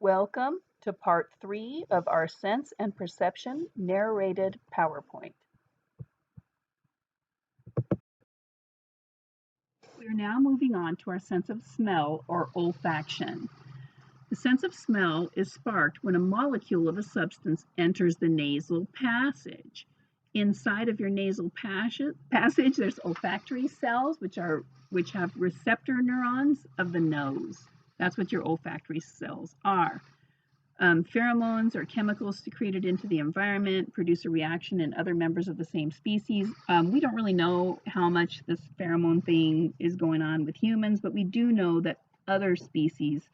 Welcome to part 3 of our Sense and Perception narrated PowerPoint. We are now moving on to our sense of smell or olfaction. The sense of smell is sparked when a molecule of a substance enters the nasal passage. Inside of your nasal passage, there's olfactory cells, which have receptor neurons of the nose. That's what your olfactory cells are. Pheromones are chemicals secreted into the environment, produce a reaction in other members of the same species. We don't really know how much this pheromone thing is going on with humans, but we do know that other species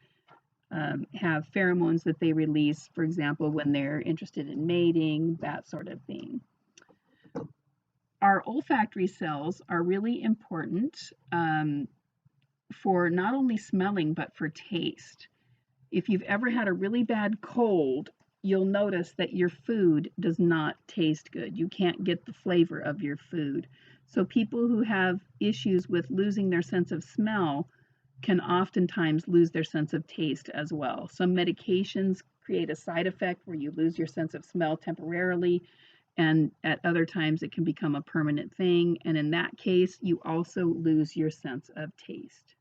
have pheromones that they release, for example, when they're interested in mating, that sort of thing. Our olfactory cells are really important for not only smelling, but for taste. If you've ever had a really bad cold, you'll notice that your food does not taste good. You can't get the flavor of your food. So people who have issues with losing their sense of smell can oftentimes lose their sense of taste as well. Some medications create a side effect where you lose your sense of smell temporarily, and at other times it can become a permanent thing. And in that case, you also lose your sense of taste.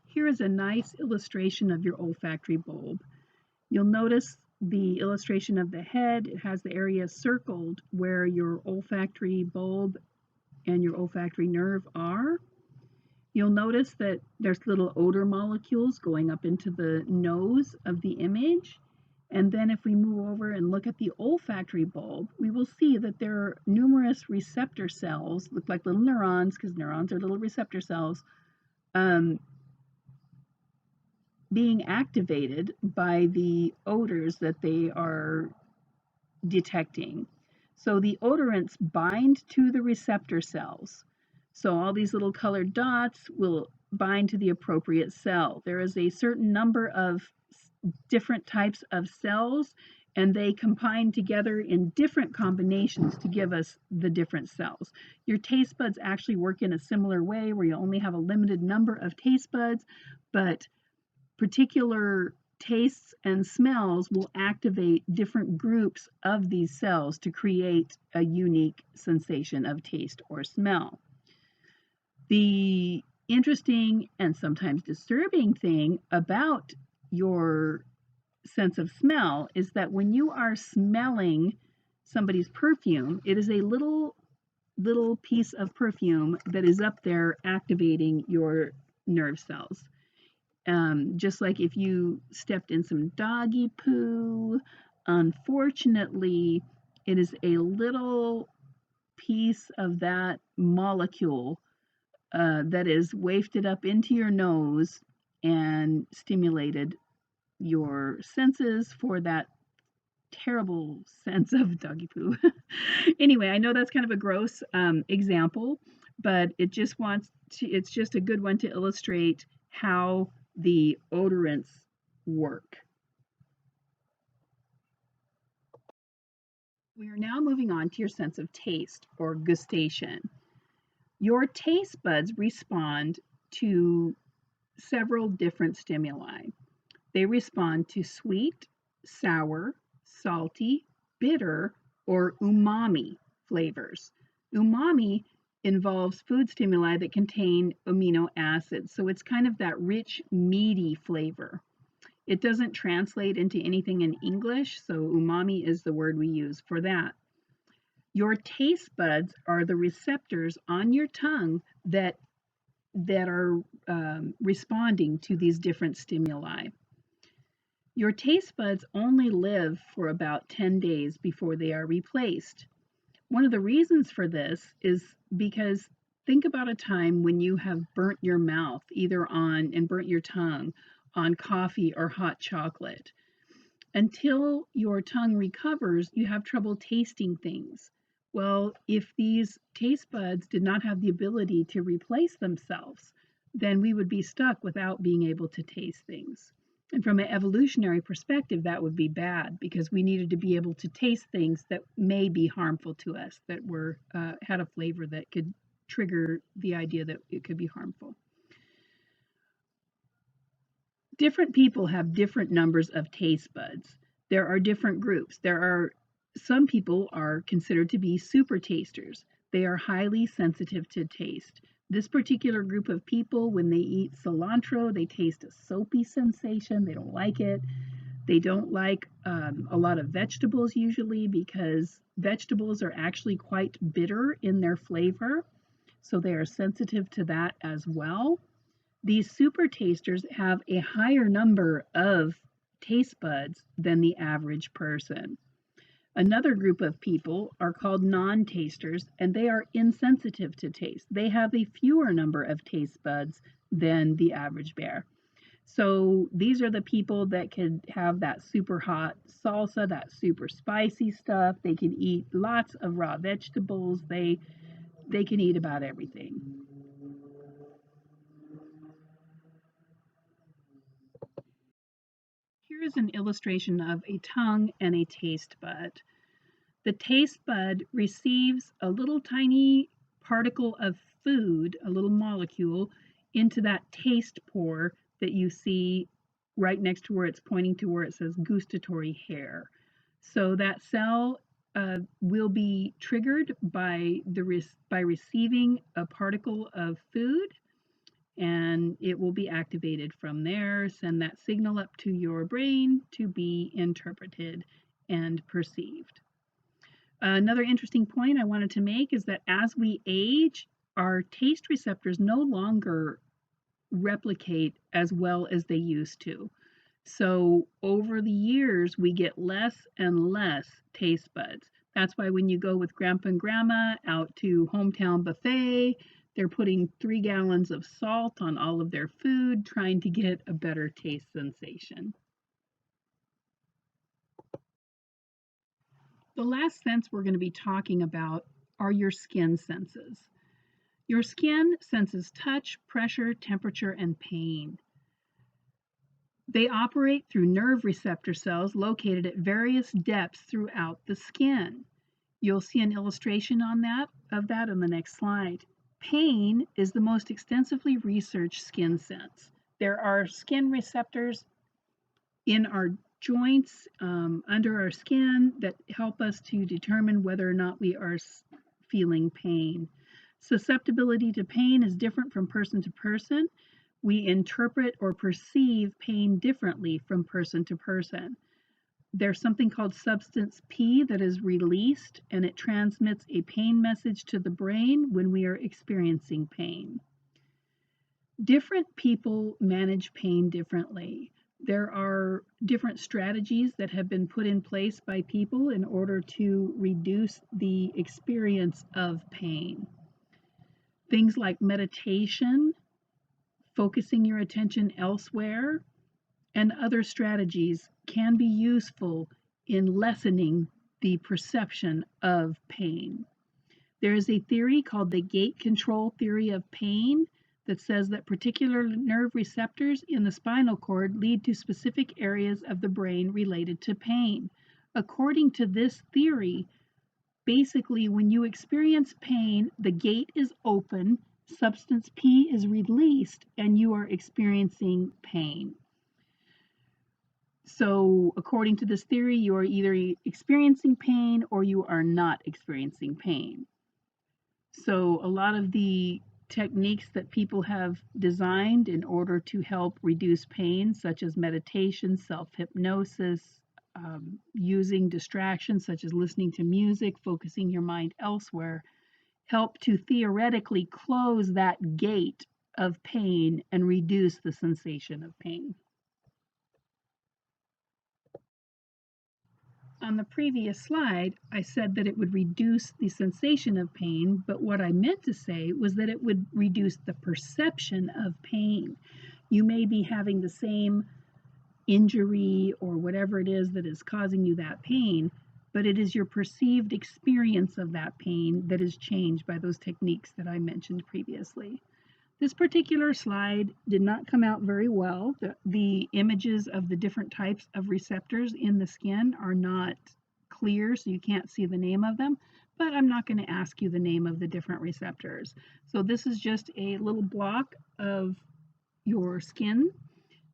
Here is a nice illustration of your olfactory bulb. You'll notice the illustration of the head. It has the area circled where your olfactory bulb and your olfactory nerve are. You'll notice that there's little odor molecules going up into the nose of the image. And then if we move over and look at the olfactory bulb, we will see that there are numerous receptor cells, look like little neurons, because neurons are little receptor cells, being activated by the odors that they are detecting. So the odorants bind to the receptor cells. So all these little colored dots will bind to the appropriate cell. There is a certain number of different types of cells, and they combine together in different combinations to give us the different cells. Your taste buds actually work in a similar way where you only have a limited number of taste buds, but particular tastes and smells will activate different groups of these cells to create a unique sensation of taste or smell. The interesting and sometimes disturbing thing about your sense of smell is that when you are smelling somebody's perfume, it is a little piece of perfume that is up there activating your nerve cells. Just like if you stepped in some doggy poo, unfortunately, it is a little piece of that molecule that is wafted up into your nose and stimulated your senses for that terrible sense of doggy poo. Anyway, I know that's kind of a gross example, but it's just a good one to illustrate how the odorants work. We are now moving on to your sense of taste or gustation. Your taste buds respond to several different stimuli. They respond to sweet, sour, salty, bitter, or umami flavors. Umami involves food stimuli that contain amino acids, so it's kind of that rich, meaty flavor. It doesn't translate into anything in English, so umami is the word we use for that. Your taste buds are the receptors on your tongue that are responding to these different stimuli. Your taste buds only live for about 10 days before they are replaced. One of the reasons for this is because think about a time when you have burnt your mouth and burnt your tongue on coffee or hot chocolate. Until your tongue recovers, you have trouble tasting things. Well, if these taste buds did not have the ability to replace themselves, then we would be stuck without being able to taste things. And from an evolutionary perspective, that would be bad because we needed to be able to taste things that may be harmful to us, that had a flavor that could trigger the idea that it could be harmful. Different people have different numbers of taste buds. There are different groups. Some people are considered to be super tasters. They are highly sensitive to taste. This particular group of people, when they eat cilantro, they taste a soapy sensation. They don't like it. They don't like a lot of vegetables usually because vegetables are actually quite bitter in their flavor. So they are sensitive to that as well. These super tasters have a higher number of taste buds than the average person. Another group of people are called non tasters, and they are insensitive to taste. They have a fewer number of taste buds than the average bear. So these are the people that could have that super hot salsa, that super spicy stuff. They can eat lots of raw vegetables. They can eat about everything. Here is an illustration of a tongue and a taste bud. The taste bud receives a little tiny particle of food, a little molecule, into that taste pore that you see right next to where it's pointing to where it says gustatory hair. So that cell will be triggered by receiving a particle of food, and it will be activated from there, send that signal up to your brain to be interpreted and perceived. Another interesting point I wanted to make is that as we age, our taste receptors no longer replicate as well as they used to. So over the years, we get less and less taste buds. That's why when you go with grandpa and grandma out to hometown buffet, they're putting 3 gallons of salt on all of their food, trying to get a better taste sensation. The last sense we're going to be talking about are your skin senses. Your skin senses touch, pressure, temperature, and pain. They operate through nerve receptor cells located at various depths throughout the skin. You'll see an illustration of that on the next slide. Pain is the most extensively researched skin sense. There are skin receptors in our joints, under our skin, that help us to determine whether or not we are feeling pain. Susceptibility to pain is different from person to person. We interpret or perceive pain differently from person to person. There's something called substance P that is released, and it transmits a pain message to the brain when we are experiencing pain. Different people manage pain differently. There are different strategies that have been put in place by people in order to reduce the experience of pain. Things like meditation, focusing your attention elsewhere, and other strategies can be useful in lessening the perception of pain. There is a theory called the gate control theory of pain that says that particular nerve receptors in the spinal cord lead to specific areas of the brain related to pain. According to this theory, basically when you experience pain, the gate is open, substance P is released, and you are experiencing pain. So, according to this theory, you are either experiencing pain or you are not experiencing pain. So, a lot of the techniques that people have designed in order to help reduce pain, such as meditation, self hypnosis, using distractions such as listening to music, focusing your mind elsewhere, help to theoretically close that gate of pain and reduce the sensation of pain. On the previous slide, I said that it would reduce the sensation of pain, but what I meant to say was that it would reduce the perception of pain. You may be having the same injury or whatever it is that is causing you that pain, but it is your perceived experience of that pain that is changed by those techniques that I mentioned previously. This particular slide did not come out very well. The images of the different types of receptors in the skin are not clear, so you can't see the name of them, but I'm not going to ask you the name of the different receptors. So this is just a little block of your skin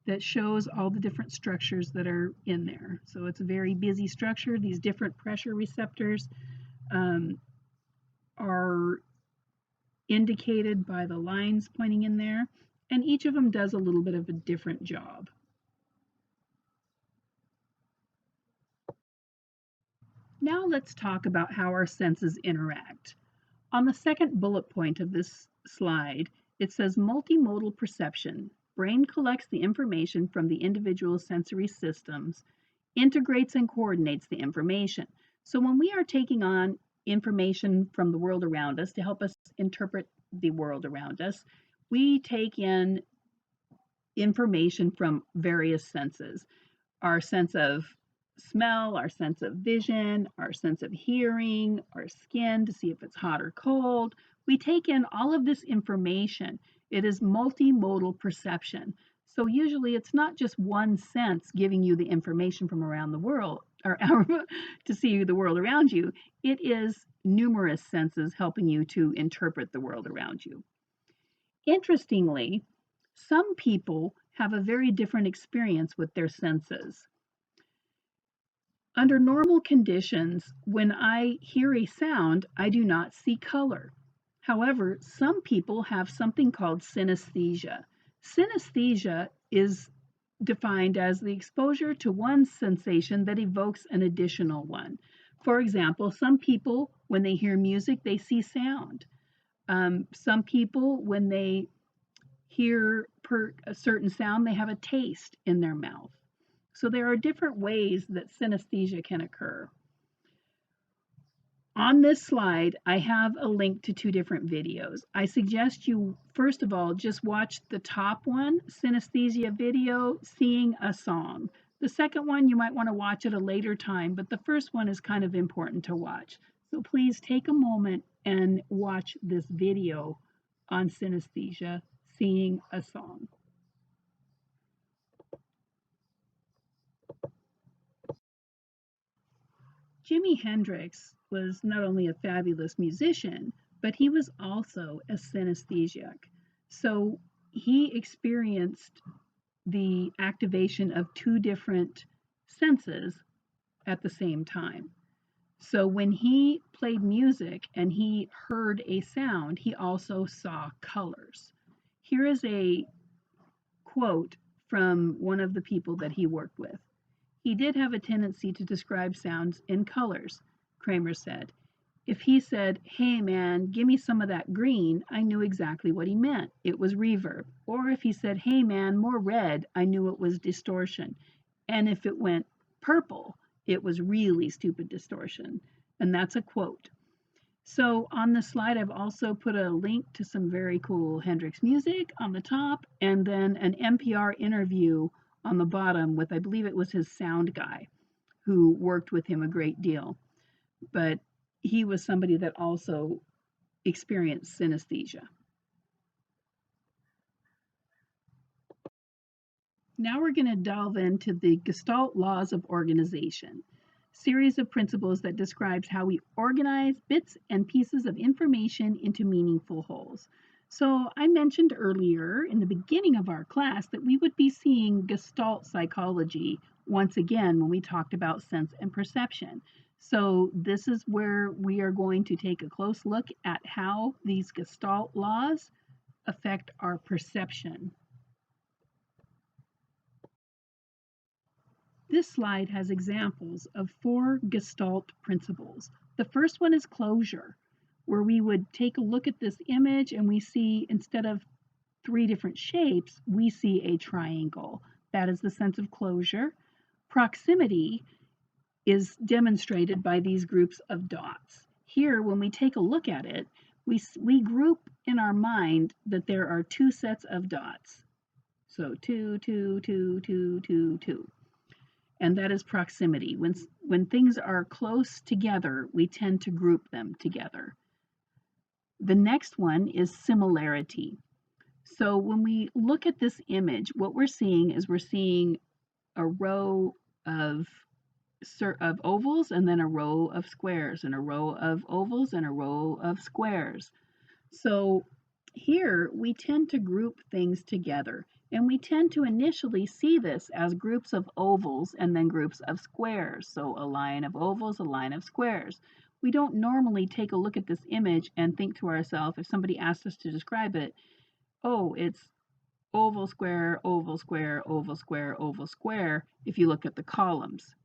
that shows all the different structures that are in there. So it's a very busy structure. These different pressure receptors um, are indicated by the lines pointing in there, and each of them does a little bit of a different job. Now let's talk about how our senses interact. On the second bullet point of this slide, it says multimodal perception. Brain collects the information from the individual sensory systems, integrates and coordinates the information. So when we are taking on information from the world around us to help us interpret the world around us, we take in information from various senses. Our sense of smell, our sense of vision, our sense of hearing, our skin to see if it's hot or cold. We take in all of this information. It is multimodal perception. So usually it's not just one sense giving you the information from around the world or to see the world around you. It is numerous senses helping you to interpret the world around you. Interestingly, some people have a very different experience with their senses. Under normal conditions, when I hear a sound, I do not see color. However, some people have something called synesthesia. Synesthesia is defined as the exposure to one sensation that evokes an additional one. For example, some people, when they hear music, they see sound. Some people, when they hear a certain sound, they have a taste in their mouth. So there are different ways that synesthesia can occur. On this slide, I have a link to two different videos. I suggest you, first of all, just watch the top one, synesthesia video, Seeing a Song. The second one, you might want to watch at a later time, but the first one is kind of important to watch. So please take a moment and watch this video on synesthesia, Seeing a Song. Jimi Hendrix was not only a fabulous musician, but he was also a synesthesiac. So he experienced the activation of two different senses at the same time. So when he played music and he heard a sound, he also saw colors. Here is a quote from one of the people that he worked with. He did have a tendency to describe sounds in colors, Kramer said. If he said, "Hey man, give me some of that green," I knew exactly what he meant. It was reverb. Or if he said, "Hey man, more red," I knew it was distortion. And if it went purple, it was really stupid distortion. And that's a quote. So on the slide, I've also put a link to some very cool Hendrix music on the top, and then an NPR interview on the bottom with, I believe it was his sound guy, who worked with him a great deal. But he was somebody that also experienced synesthesia. Now we're going to delve into the Gestalt laws of organization, series of principles that describes how we organize bits and pieces of information into meaningful wholes. So I mentioned earlier in the beginning of our class that we would be seeing Gestalt psychology once again when we talked about sense and perception. So this is where we are going to take a close look at how these Gestalt laws affect our perception. This slide has examples of 4 Gestalt principles. The first one is closure, where we would take a look at this image and we see, instead of 3 different shapes, we see a triangle. That is the sense of closure. Proximity is demonstrated by these groups of dots. Here, when we take a look at it, we group in our mind that there are 2 sets of dots. So 2, 2, 2, 2, 2, 2. And that is proximity. When things are close together, we tend to group them together. The next one is similarity. So when we look at this image, what we're seeing is we're seeing a row of of ovals and then a row of squares and a row of ovals and a row of squares. So here we tend to group things together, and we tend to initially see this as groups of ovals and then groups of squares. So a line of ovals, a line of squares. We don't normally take a look at this image and think to ourselves, if somebody asks us to describe it, oh, it's oval, square, oval, square, oval, square, oval, square, if you look at the columns.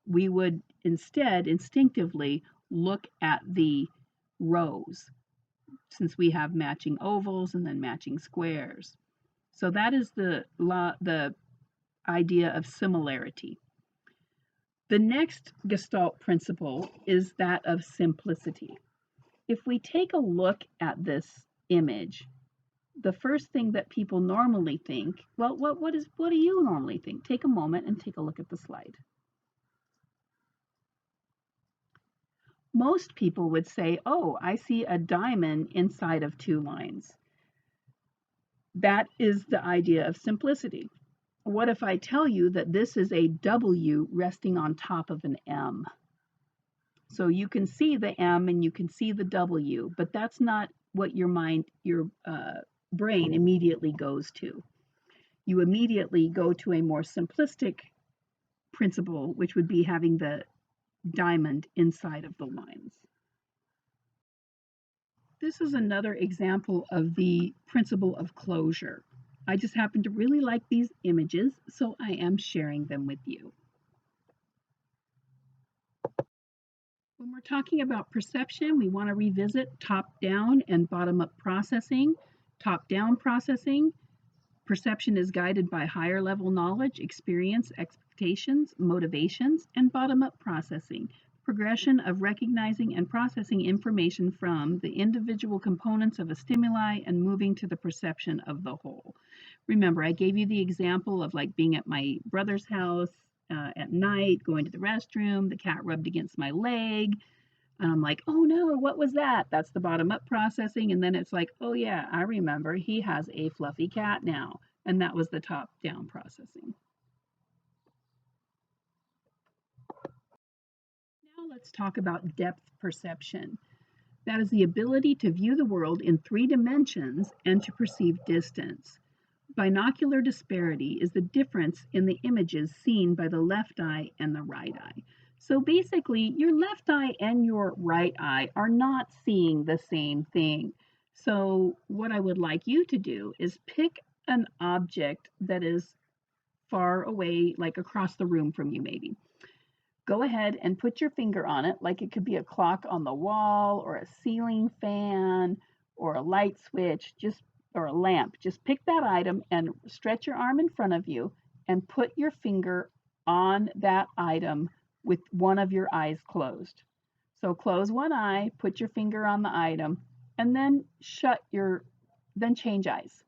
We would instead instinctively look at the rows, since we have matching ovals and then matching squares. So that is the idea of similarity. The next Gestalt principle is that of simplicity. If we take a look at this image, the first thing that people normally think, well, what do you normally think? Take a moment and take a look at the slide. Most people would say, oh, I see a diamond inside of two lines. That is the idea of simplicity. What if I tell you that this is a W resting on top of an M? So you can see the M and you can see the W, but that's not what your brain immediately goes to. You immediately go to a more simplistic principle, which would be having the diamond inside of the lines. This is another example of the principle of closure. I just happen to really like these images, so I am sharing them with you. When we're talking about perception, we want to revisit top-down and bottom-up processing. Top-down processing, perception is guided by higher level knowledge, experience, expectations, motivations, and bottom-up processing, progression of recognizing and processing information from the individual components of a stimuli and moving to the perception of the whole. Remember, I gave you the example of like being at my brother's house at night, going to the restroom, the cat rubbed against my leg, and I'm like, oh no, what was that? That's the bottom up processing. And then it's like, oh yeah, I remember he has a fluffy cat now. And that was the top down processing. Now let's talk about depth perception. That is the ability to view the world in 3 dimensions and to perceive distance. Binocular disparity is the difference in the images seen by the left eye and the right eye. So basically, your left eye and your right eye are not seeing the same thing. So what I would like you to do is pick an object that is far away, like across the room from you maybe. Go ahead and put your finger on it, like it could be a clock on the wall or a ceiling fan or a light switch, or a lamp. Just pick that item and stretch your arm in front of you and put your finger on that item with one of your eyes closed. So close one eye, put your finger on the item, and then then change eyes.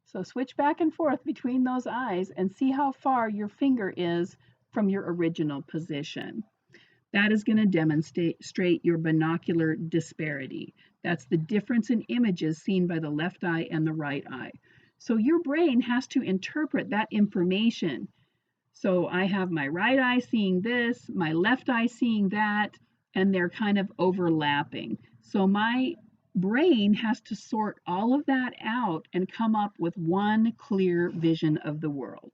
So switch back and forth between those eyes and see how far your finger is from your original position. That is going to demonstrate your binocular disparity. That's the difference in images seen by the left eye and the right eye. So your brain has to interpret that information. So I have my right eye seeing this, my left eye seeing that, and they're kind of overlapping. So my brain has to sort all of that out and come up with one clear vision of the world.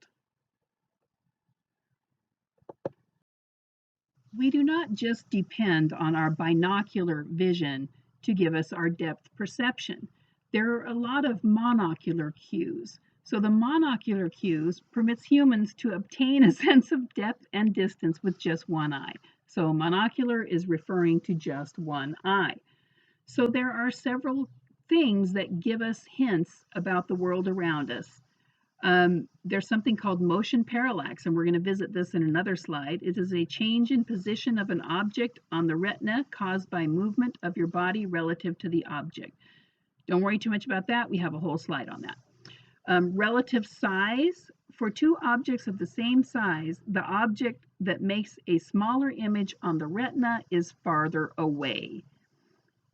We do not just depend on our binocular vision to give us our depth perception. There are a lot of monocular cues. So the monocular cues permits humans to obtain a sense of depth and distance with just one eye. So monocular is referring to just one eye. So there are several things that give us hints about the world around us. There's something called motion parallax, and we're going to visit this in another slide. It is a change in position of an object on the retina caused by movement of your body relative to the object. Don't worry too much about that. We have a whole slide on that. Relative size. For two objects of the same size, the object that makes a smaller image on the retina is farther away.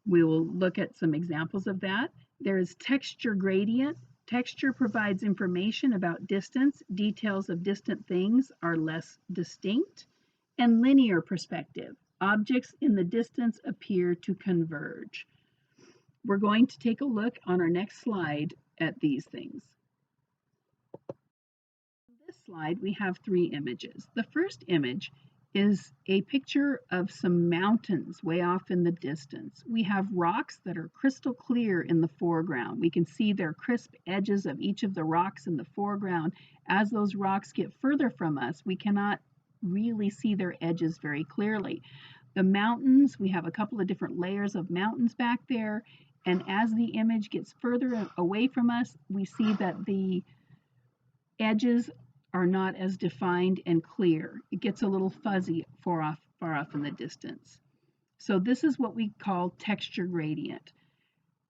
We will look at some examples of that. There is texture gradient. Texture provides information about distance. Details of distant things are less distinct. And linear perspective. Objects in the distance appear to converge. We're going to take a look on our next slide at these things. On this slide, we have three images. The first image is a picture of some mountains way off in the distance. We have rocks that are crystal clear in the foreground. We can see their crisp edges of each of the rocks in the foreground. As those rocks get further from us, we cannot really see their edges very clearly. The mountains, we have a couple of different layers of mountains back there, and as the image gets further away from us, we see that the edges are not as defined and clear. It gets a little fuzzy far off in the distance. So this is what we call texture gradient.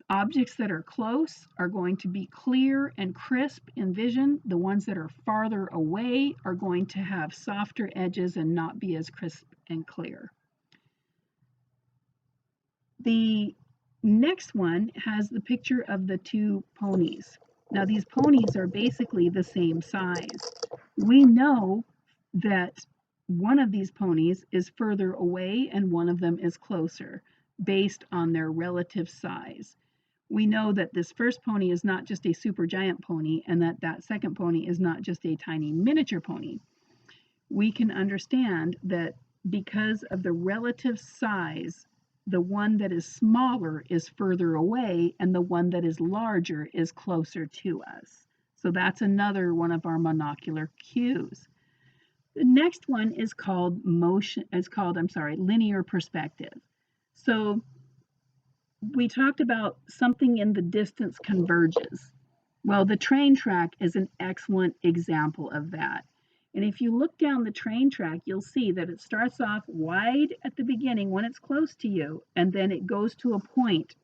Objects that are close are going to be clear and crisp in vision. The ones that are farther away are going to have softer edges and not be as crisp and clear. The next one has the picture of the two ponies. Now these ponies are basically the same size. We know that one of these ponies is further away and one of them is closer based on their relative size. We know that this first pony is not just a super giant pony and that that second pony is not just a tiny miniature pony. We can understand that because of the relative size, the one that is smaller is further away and the one that is larger is closer to us. So that's another one of our monocular cues. The next one is called linear perspective. So we talked about something in the distance converges. Well, the train track is an excellent example of that. And if you look down the train track, you'll see that it starts off wide at the beginning when it's close to you, and then it goes to a point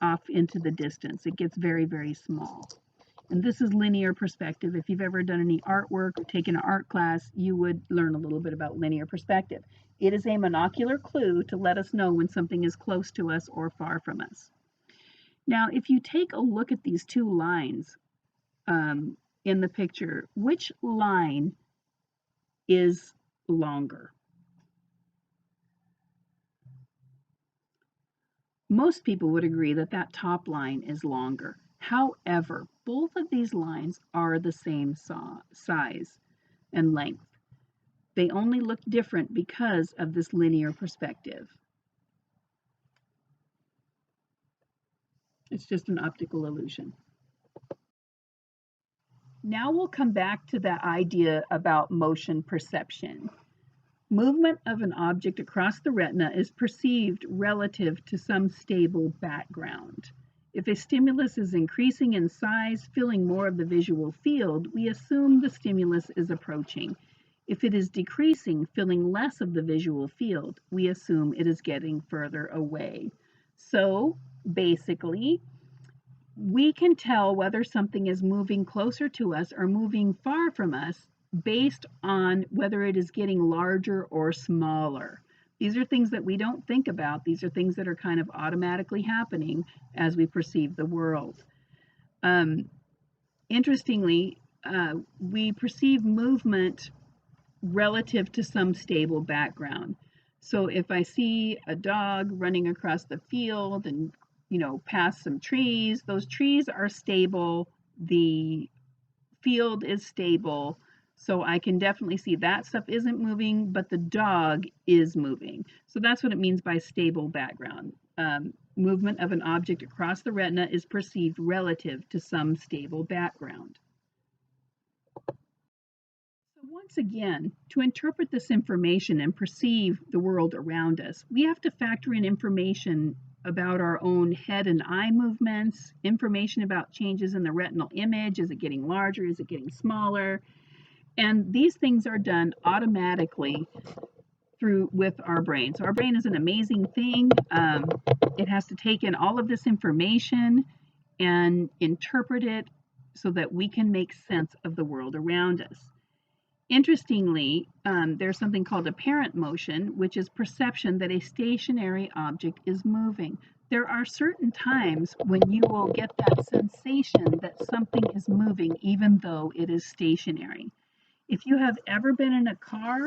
off into the distance. It gets very, very small. And this is linear perspective. If you've ever done any artwork or taken an art class, you would learn a little bit about linear perspective. It is a monocular clue to let us know when something is close to us or far from us. Now, if you take a look at these two lines in the picture, which line is longer? Most people would agree that that top line is longer. However, both of these lines are the same size and length. They only look different because of this linear perspective. It's just an optical illusion. Now we'll come back to that idea about motion perception. Movement of an object across the retina is perceived relative to some stable background. If a stimulus is increasing in size, filling more of the visual field, we assume the stimulus is approaching. If it is decreasing, filling less of the visual field, we assume it is getting further away. So basically, we can tell whether something is moving closer to us or moving far from us based on whether it is getting larger or smaller. These are things that we don't think about. These are things that are kind of automatically happening as we perceive the world. Interestingly, we perceive movement relative to some stable background. So if I see a dog running across the field and past some trees, those trees are stable, the field is stable, so I can definitely see that stuff isn't moving, but the dog is moving. So that's what it means by stable background. Movement of an object across the retina is perceived relative to some stable background. So once again, to interpret this information and perceive the world around us, we have to factor in information about our own head and eye movements, information about changes in the retinal image. Is it getting larger? Is it getting smaller? And these things are done automatically with our brain. So our brain is an amazing thing. It has to take in all of this information and interpret it so that we can make sense of the world around us. Interestingly, there's something called apparent motion, which is perception that a stationary object is moving. There are certain times when you will get that sensation that something is moving even though it is stationary. If you have ever been in a car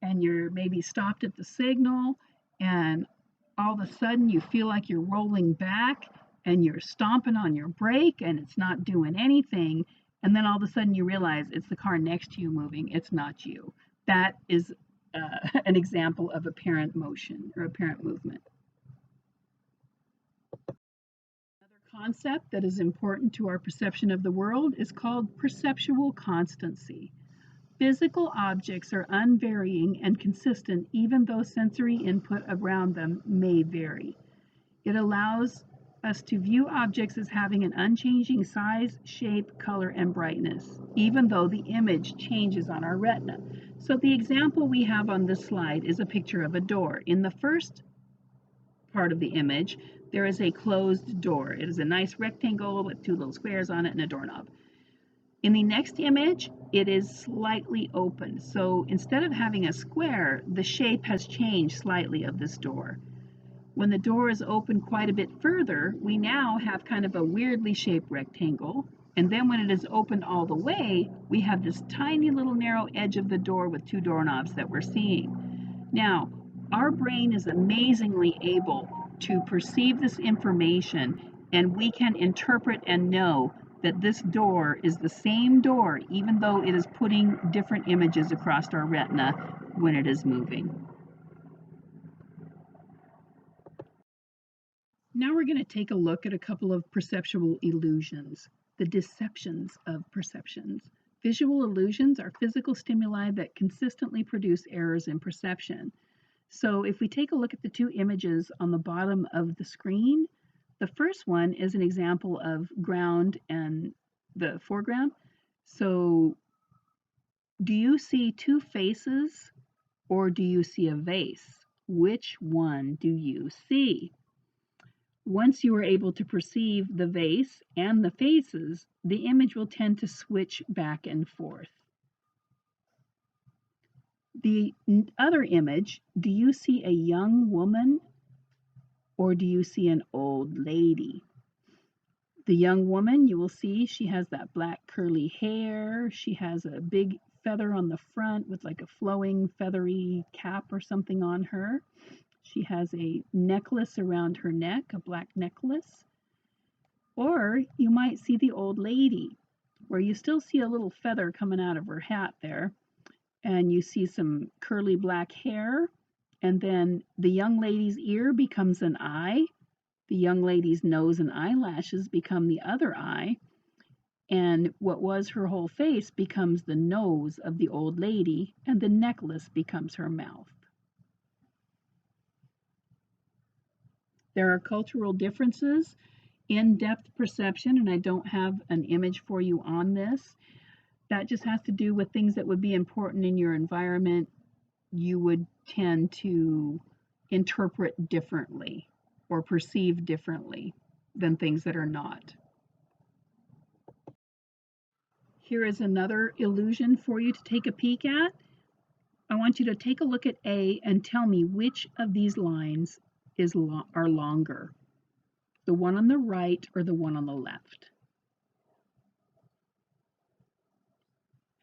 and you're maybe stopped at the signal, and all of a sudden you feel like you're rolling back and you're stomping on your brake and it's not doing anything, and then all of a sudden you realize it's the car next to you moving, it's not you. That is an example of apparent motion or apparent movement. Another concept that is important to our perception of the world is called perceptual constancy. Physical objects are unvarying and consistent even though sensory input around them may vary. It allows us to view objects as having an unchanging size, shape, color, and brightness, even though the image changes on our retina. So the example we have on this slide is a picture of a door. In the first part of the image, there is a closed door. It is a nice rectangle with two little squares on it and a doorknob. In the next image, it is slightly open. So instead of having a square, the shape has changed slightly of this door. When the door is open quite a bit further, we now have kind of a weirdly shaped rectangle. And then when it is opened all the way, we have this tiny little narrow edge of the door with two doorknobs that we're seeing. Now, our brain is amazingly able to perceive this information, and we can interpret and know that this door is the same door, even though it is putting different images across our retina when it is moving. Now we're going to take a look at a couple of perceptual illusions, the deceptions of perceptions. Visual illusions are physical stimuli that consistently produce errors in perception. So if we take a look at the two images on the bottom of the screen, the first one is an example of ground and the foreground. So do you see two faces or do you see a vase? Which one do you see? Once you are able to perceive the vase and the faces, the image will tend to switch back and forth. The other image, do you see a young woman or do you see an old lady? The young woman, you will see she has that black curly hair. She has a big feather on the front with like a flowing feathery cap or something on her. She has a necklace around her neck, a black necklace. Or you might see the old lady, where you still see a little feather coming out of her hat there, and you see some curly black hair, and then the young lady's ear becomes an eye, the young lady's nose and eyelashes become the other eye, and what was her whole face becomes the nose of the old lady, and the necklace becomes her mouth. There are cultural differences in depth perception, and I don't have an image for you on this. That just has to do with things that would be important in your environment. You would tend to interpret differently or perceive differently than things that are not. Here is another illusion for you to take a peek at. I want you to take a look at A and tell me which of these lines are longer, the one on the right or the one on the left.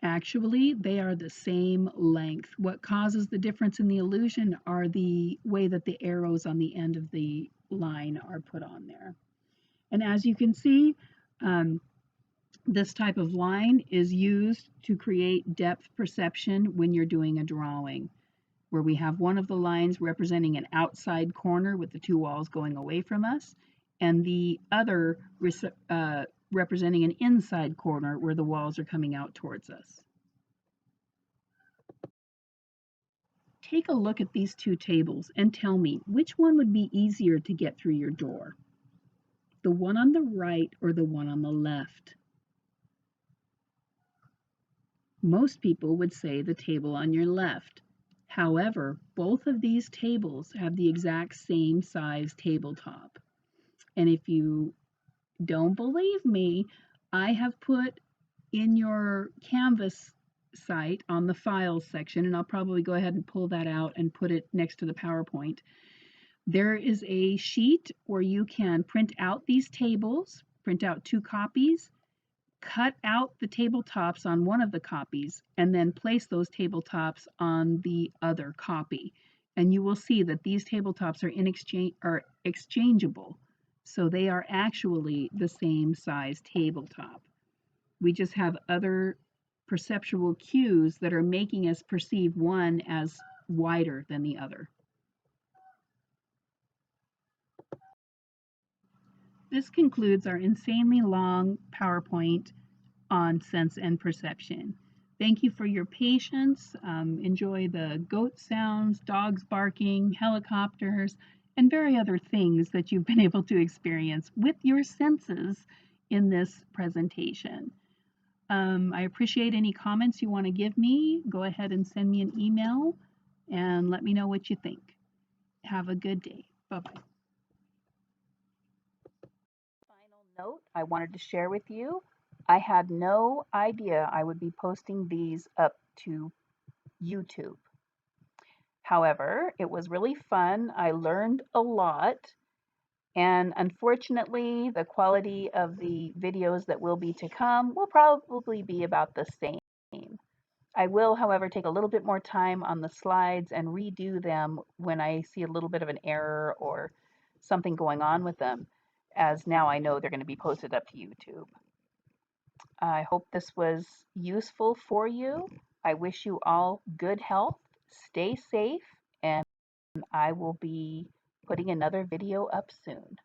Actually, they are the same length. What causes the difference in the illusion are the way that the arrows on the end of the line are put on there. And as you can see, this type of line is used to create depth perception when you're doing a drawing, where we have one of the lines representing an outside corner with the two walls going away from us, and the other representing an inside corner where the walls are coming out towards us. Take a look at these two tables and tell me which one would be easier to get through your door, the one on the right or the one on the left. Most people would say the table on your left. However, both of these tables have the exact same size tabletop. And if you don't believe me, I have put in your Canvas site on the files section, and I'll probably go ahead and pull that out and put it next to the PowerPoint. There is a sheet where you can print out these tables, print out 2 copies, cut out the tabletops on one of the copies and then place those tabletops on the other copy. And you will see that these tabletops are exchangeable. So they are actually the same size tabletop. We just have other perceptual cues that are making us perceive one as wider than the other. This concludes our insanely long PowerPoint on sense and perception. Thank you for your patience. Enjoy the goat sounds, dogs barking, helicopters, and very other things that you've been able to experience with your senses in this presentation. I appreciate any comments you want to give me. Go ahead and send me an email and let me know what you think. Have a good day. Bye-bye. Final note I wanted to share with you. I had no idea I would be posting these up to YouTube. However, it was really fun. I learned a lot. And unfortunately, the quality of the videos that will be to come will probably be about the same. I will, however, take a little bit more time on the slides and redo them when I see a little bit of an error or something going on with them, as now I know they're going to be posted up to YouTube. I hope this was useful for you. I wish you all good health, stay safe, and I will be putting another video up soon.